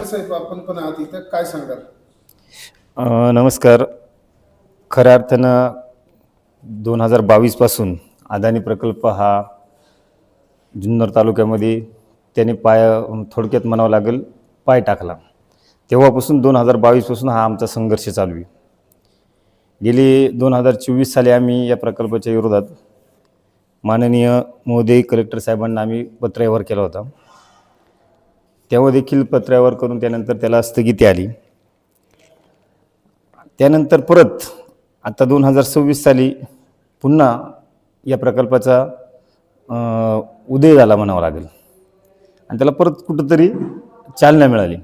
पाटील साहेब, आपण पण आहात इथं, काय सांगाल? नमस्कार. खऱ्या अर्थानं 2022 पासून अदानी प्रकल्प हा जुन्नर तालुक्यामध्ये त्याने थोडक्यात म्हणावं लागेल पाय टाकला. तेव्हापासून 2022 पासून हा आमचा संघर्ष चालू आहे. गेली 2024 साली आम्ही या प्रकल्पाच्या विरोधात माननीय महोदय कलेक्टर साहेबांना आम्ही पत्रव्यवहार केला होता. तेव्हा देखील पत्रव्यवहार करून त्यानंतर त्याला स्थगिती आली. त्यानंतर परत आता 2026 साली पुन्हा या प्रकल्पाचा उदय झाला म्हणावं लागेल आणि त्याला परत कुठंतरी चालना मिळाली.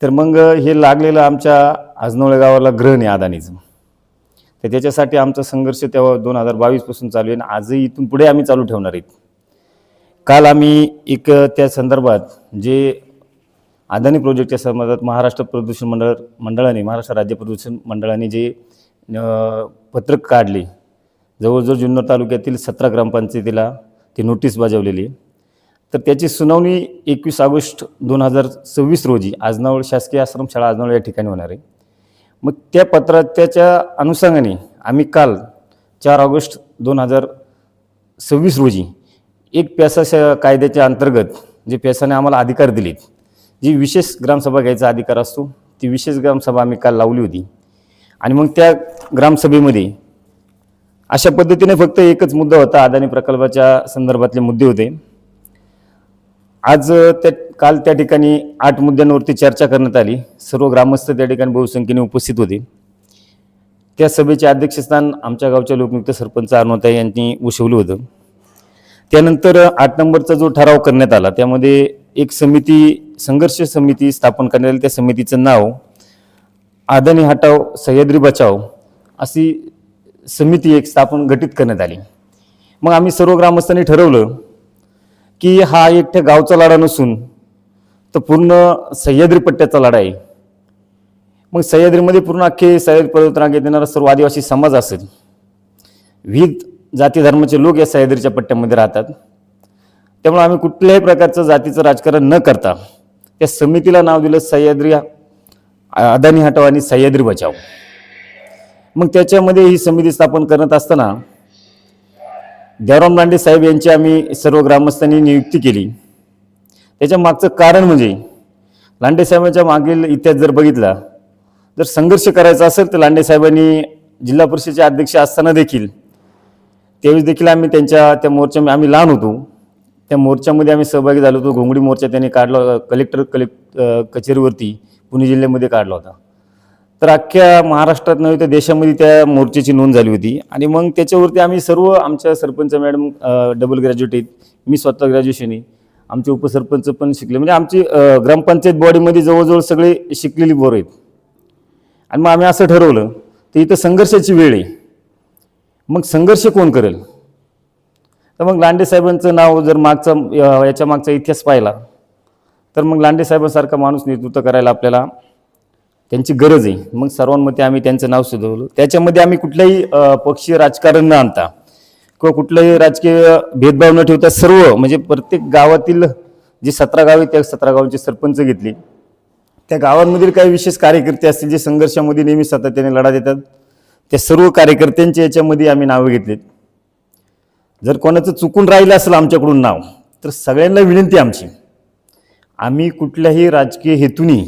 तर मग हे लागलेलं आमच्या आजनोळे गावाला ग्रहण आहे अदानीचं. तर त्याच्यासाठी आमचा संघर्ष तेव्हा 2022 पासून चालू आहे आणि आजही इथून पुढे आम्ही चालू ठेवणार आहेत. काल आम्ही एक त्या संदर्भात जे अदानी प्रोजेक्टच्या संबंधात महाराष्ट्र प्रदूषण मंडळाने महाराष्ट्र राज्य प्रदूषण मंडळाने जे पत्रक काढले, जवळजवळ जुन्नर तालुक्यातील 17 ग्रामपंचायतीला ती नोटीस बजावलेली आहे. तर त्याची सुनावणी 21 ऑगस्ट 2026 रोजी आजनावळ शासकीय आश्रमशाळा आजनावळ या ठिकाणी होणार आहे. मग त्या त्याच्या अनुषंगाने आम्ही काल 4 ऑगस्ट 2026 रोजी एक पेसा कायद्याच्या अंतर्गत जे पेसाने आम्हाला अधिकार दिलेत, जी विशेष ग्रामसभा घ्यायचा अधिकार असतो, ती विशेष ग्रामसभा आम्ही काल लावली होती. आणि मग त्या ग्रामसभेमध्ये अशा पद्धतीने फक्त एकच मुद्दा होता, अदानी प्रकल्पाच्या संदर्भातले मुद्दे होते. आज काल त्या ठिकाणी 8 मुद्द्यांवरती चर्चा करण्यात आली. सर्व ग्रामस्थ त्या ठिकाणी बहुसंख्येने उपस्थित होते. त्या सभेचे अध्यक्षस्थान आमच्या गावच्या लोकनियुक्त सरपंच अरुणाताई यांनी भूषवलं होतं. त्यानंतर 8 नंबरचा जो ठराव करण्यात आला त्यामध्ये एक संघर्ष समिती स्थापन करण्यात आली. त्या समितीचं नाव अदानी हटाव सह्याद्री बचाव अशी समिती एक गठीत करण्यात आली. मग आम्ही सर्व ग्रामस्थांनी ठरवलं की हा एकट्या गावचा लढा नसून तर पूर्ण सह्याद्री पट्ट्याचा लढा आहे. मग सह्याद्रीमध्ये पूर्ण अख्खे सह्याद्री पर्वतरांगेत येणारा सर्व आदिवासी समाज असेल, विविध जाती धर्माचे लोक या सह्याद्रीच्या पट्ट्यामध्ये राहतात. त्यामुळे आम्ही कुठल्याही प्रकारचं जातीचं राजकारण न करता त्या समितीला नाव दिलं सह्याद्री अदानी हटाव आणि सह्याद्री बचाव. मग त्याच्यामध्ये ही समिती स्थापन करत असताना देवराम लांडे साहेब यांची आम्ही सर्व ग्रामस्थांनी नियुक्ती केली. त्याच्या मागचं कारण म्हणजे लांडे साहेबांच्या मागील इतिहास जर बघितला, जर संघर्ष करायचा असेल तर लांडे साहेबांनी जिल्हा परिषदेचे अध्यक्ष असताना देखील त्यावेळेस देखील आम्ही त्या मोर्चा आम्ही लहान होतो, त्या मोर्चामध्ये आम्ही सहभागी झालो होतो. घोंगडी मोर्चा त्यांनी काढला, कलेक्टर कचेरीवरती पुणे जिल्ह्यामध्ये काढला होता. तर अख्ख्या महाराष्ट्रात नव्हे तर देशामध्ये त्या मोर्चाची नोंद झाली होती. आणि मग त्याच्यावरती आम्ही सर्व आमच्या सरपंच मॅडम डबल ग्रॅज्युएट आहेत, मी स्वतः ग्रॅज्युएशन आहे, आमचे उपसरपंच पण शिकले, म्हणजे आमची ग्रामपंचायत बॉडीमध्ये जवळजवळ सगळे शिकलेली बोरं आहेत. आणि मग आम्ही असं ठरवलं तर इथं संघर्षाची वेळ आहे, मग संघर्ष कोण करेल? तर मग लांडे साहेबांचं नाव जर याच्या मागचा इतिहास पाहिला तर मग लांडे साहेबांसारखा माणूस नेतृत्व करायला आपल्याला त्यांची गरज आहे. मग सर्वांमध्ये आम्ही त्यांचं नाव सुचवलं. त्याच्यामध्ये आम्ही कुठल्याही पक्षीय राजकारण न आणता किंवा कुठलाही राजकीय भेदभाव न ठेवता सर्व म्हणजे प्रत्येक गावातील जे 17 गाव आहेत त्या 17 गावांचे सरपंच घेतले. त्या गावांमधील काही विशेष कार्यकर्ते असतील जे संघर्षामध्ये नेहमी सातत्याने लढा देतात, त्या सर्व कार्यकर्त्यांचे याच्यामध्ये आम्ही नावं घेतलेत. जर कोणाचं चुकून राहिलं असेल आमच्याकडून नाव तर सगळ्यांना विनंती आमची, आम्ही कुठल्याही राजकीय हेतूनी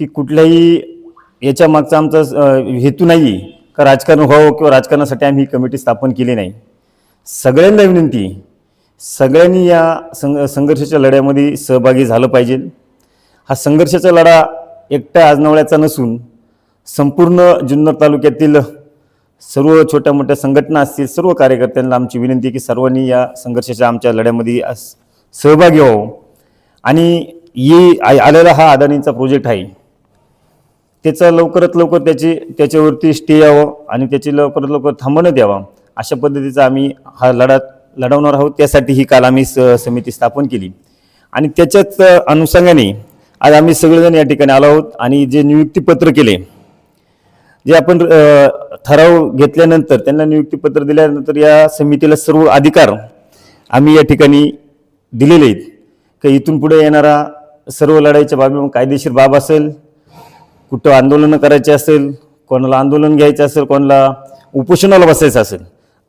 की कुठल्याही याच्या मागचा आमचा हेतू नाही का राजकारण व्हावं किंवा राजकारणासाठी आम्ही ही कमिटी स्थापन केली नाही. सगळ्यांना विनंती, सगळ्यांनी या संघर्षाच्या लढ्यामध्ये सहभागी झालं पाहिजे. हा संघर्षाचा लढा एकट्या आजनावळ्याचा नसून संपूर्ण जुन्नर तालुक्यातील सर्व छोट्या मोठ्या संघटना असतील, सर्व कार्यकर्त्यांना आमची विनंती की सर्वांनी या संघर्षाच्या आमच्या लढ्यामध्ये सहभागी व्हावं. आणि आलेला हा अदानीचा प्रोजेक्ट आहे त्याचा लवकरात लवकर त्याच्यावरती स्टे यावं आणि त्याची लवकरात लवकर थांबवण्यात यावं, अशा पद्धतीचा आम्ही हा लढवणार आहोत. त्यासाठी ही काल आम्ही समिती स्थापन केली आणि त्याच्याच अनुषंगाने आज आम्ही सगळेजण या ठिकाणी आलो आहोत. आणि जे नियुक्तीपत्र केले, जे आपण ठराव घेतल्यानंतर त्यांना नियुक्तीपत्र दिल्यानंतर या समितीला सर्व अधिकार आम्ही या ठिकाणी दिलेले आहेत की इथून पुढे येणारा सर्व लढाईच्या बाबी, मग कायदेशीर बाब असेल, कुठं आंदोलनं करायचे असेल, कोणाला आंदोलन घ्यायचं असेल, कोणाला उपोषणाला बसायचं असेल,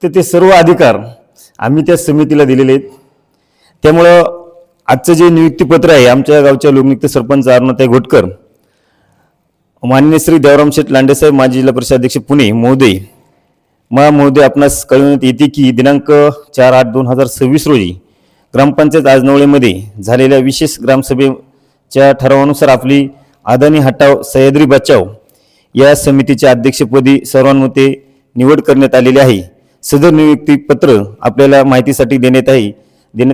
तर ते सर्व अधिकार आम्ही त्या समितीला दिलेले आहेत. त्यामुळं आजचं जे नियुक्तीपत्र आहे आमच्या गावच्या लोकनियुक्त सरपंच अरुणाताई घोटकर, माननीय श्री देवराम शेठ लांडेसाहेब माजी जिल्हा परिषद अध्यक्ष पुणे महोदय, महोदय आपणास कळवण्यात येते की दिनांक 4/8/2026 रोजी ग्रामपंचायत आजनवळेमध्ये झालेल्या विशेष ग्रामसभेच्या ठरावानुसार आपली अदानी हटाव सह्याद्री बचाव या समितीच्या अध्यक्षपदी सर्वानुमते निवड करण्यात आलेली आहे. सदर नियुक्तीपत्र आपल्याला माहितीसाठी देण्यात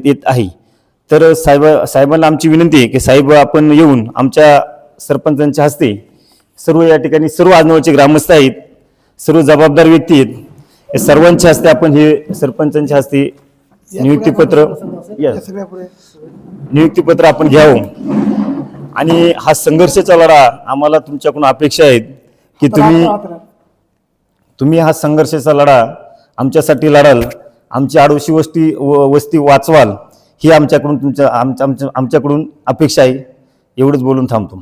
येत आहे. तर साहेबांना आमची विनंती आहे की साहेब आपण येऊन आमच्या सरपंचांच्या हस्ते सर्व या ठिकाणी सर्व आजनवळचे ग्रामस्थ आहेत, सर्व जबाबदार व्यक्ती आहेत, या सर्वांच्या हस्ते आपण हे सरपंचांच्या हस्ते नियुक्तीपत्र आपण घ्यावं. आणि हा संघर्षाचा लढा आम्हाला तुमच्याकडून अपेक्षा आहेत की तुम्ही हा संघर्षाचा लढा आमच्यासाठी लढाल, आमची आडोशी वस्ती वाचवाल, ही आमच्याकडून अपेक्षा आहे. एवढंच बोलून थांबतो.